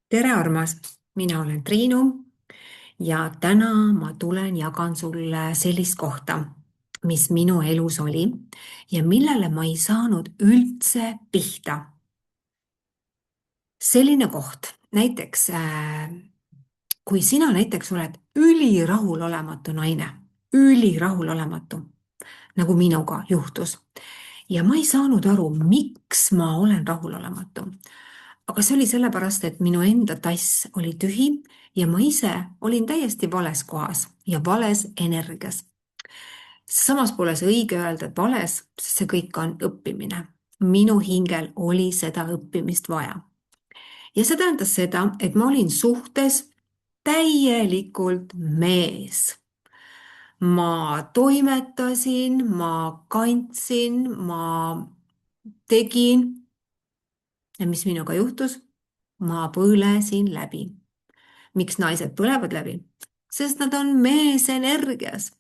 Tere, armas! Mina olen Triinu ja täna ma jagan sulle sellist kohta, mis minu elus oli ja millele ma ei saanud üldse pihta. Selline koht, näiteks kui sina näiteks oled ülirahulolematu naine, ülirahulolematu, nagu minuga juhtus. Ja ma ei saanud aru, miks ma olen rahulolematu. Aga see oli sellepärast, et minu enda tass oli tühi ja ma ise olin täiesti vales kohas ja vales energias. Samas pole see õige öelda, et vales, sest see kõik on õppimine. Minu hingel oli seda õppimist vaja. Ja see tähendas seda, et ma olin suhtes täielikult mees. Ma toimetasin, ma kandsin, ma tegin. Ja mis minuga juhtus? Ma põlesin läbi. Miks naised põlevad läbi? Sest nad on meesenergias.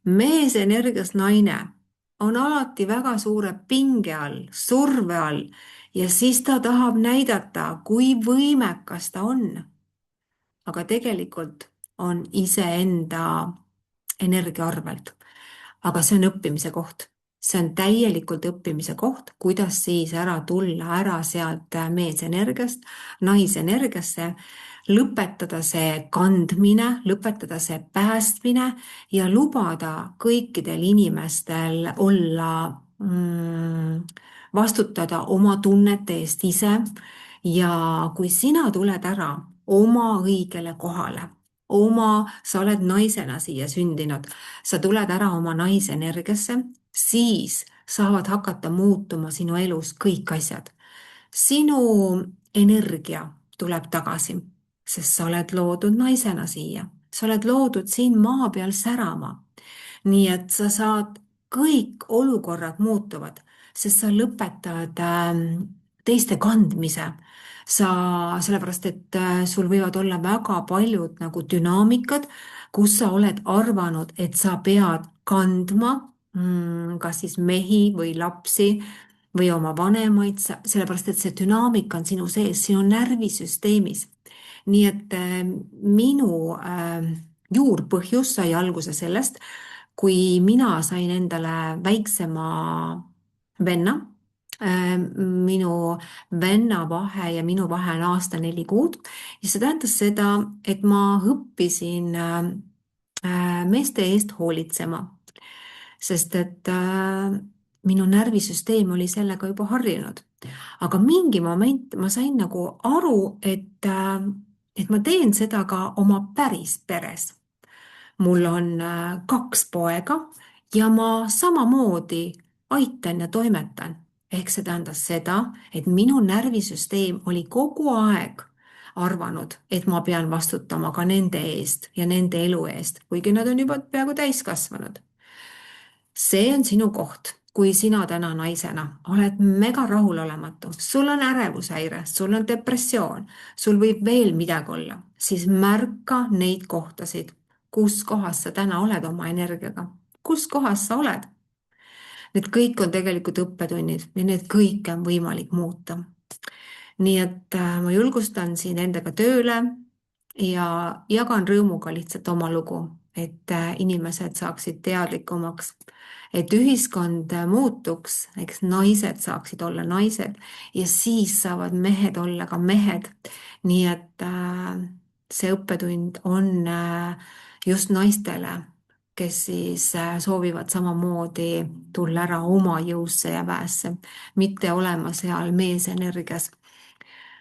Meesenergias naine on alati väga suure pinge all, surve all ja siis ta tahab näidata, kui võimekas ta on. Aga tegelikult on iseenda energia arvelt. Aga see on õppimise koht. See on täielikult õppimise koht, kuidas siis ära tulla ära sealt meesenergiast, naisenergiasse, lõpetada see kandmine, lõpetada see päästmine ja lubada kõikidel inimestel olla, vastutada oma tunnete eest ise. Ja kui sina tuled ära oma õigele kohale, sa oled naisena siia sündinud, sa tuled ära oma naisenergiasse, siis saavad hakata muutuma sinu elus kõik asjad. Sinu energia tuleb tagasi, sest sa oled loodud naisena siia. Sa oled loodud siin maa peal särama. Nii et sa saad, kõik olukorrad muutuvad, sest sa lõpetad teiste kandmise. Sellepärast, et sul võivad olla väga paljud nagu dünaamikad, kus sa oled arvanud, et sa pead kandma kas siis mehi või lapsi või oma vanemaid, sellepärast et see dünaamika on sinu sees, sinu närvisüsteemis. Nii et minu juurpõhjus sai alguse sellest, kui mina sain endale väiksema venna. Minu venna vahe ja minu vahe on aasta 4 kuud ja see tähendas seda, et ma õppisin meeste eest hoolitsema, sest et minu närvisüsteem oli sellega juba harjunud. Aga mingi moment ma sain nagu aru, et ma teen seda ka oma päris peres. Mul on 2 poega ja ma samamoodi aitan ja toimetan. Ehk see tähendas seda, et minu närvisüsteem oli kogu aeg arvanud, et ma pean vastutama ka nende eest ja nende elu eest, kuigi nad on juba peaaegu täiskasvanud. See on sinu koht, kui sina täna naisena oled mega rahulolematu, sul on ärevushäire, sul on depressioon, sul võib veel midagi olla, siis märka neid kohtasid, kus kohas sa täna oled oma energiaga, kus kohas sa oled. Need kõik on tegelikult õppetunnid ja need kõike on võimalik muuta. Nii et ma julgustan siin endaga tööle ja jagan rõõmuga lihtsalt oma lugu, et inimesed saaksid teadlikumaks, et ühiskond muutuks, eks naised saaksid olla naised ja siis saavad mehed olla ka mehed. Nii et see õppetund on just naistele, kes siis soovivad samamoodi tulla ära oma jõusse ja väesse, mitte olema seal meesenergias,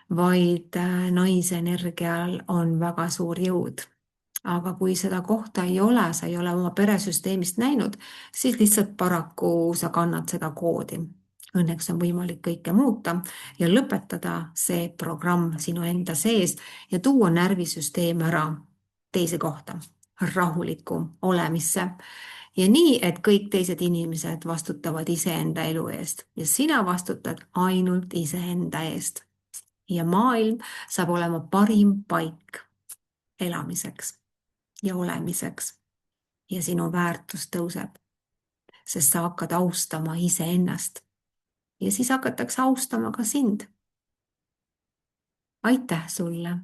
vaid naisenergial on väga suur jõud. Aga kui seda kohta ei ole, sa ei ole oma peresüsteemist näinud, siis lihtsalt paraku sa kannad seda koodi. Õnneks on võimalik kõike muuta ja lõpetada see programm sinu enda sees ja tuua närvisüsteem ära teise kohta, rahuliku olemisse. Ja nii, et kõik teised inimesed vastutavad iseenda elu eest ja sina vastutad ainult iseenda eest. Ja maailm saab olema parim paik elamiseks ja olemiseks ja sinu väärtus tõuseb, sest sa hakkad austama iseennast ja siis hakatakse austama ka sind. aitäh sulle!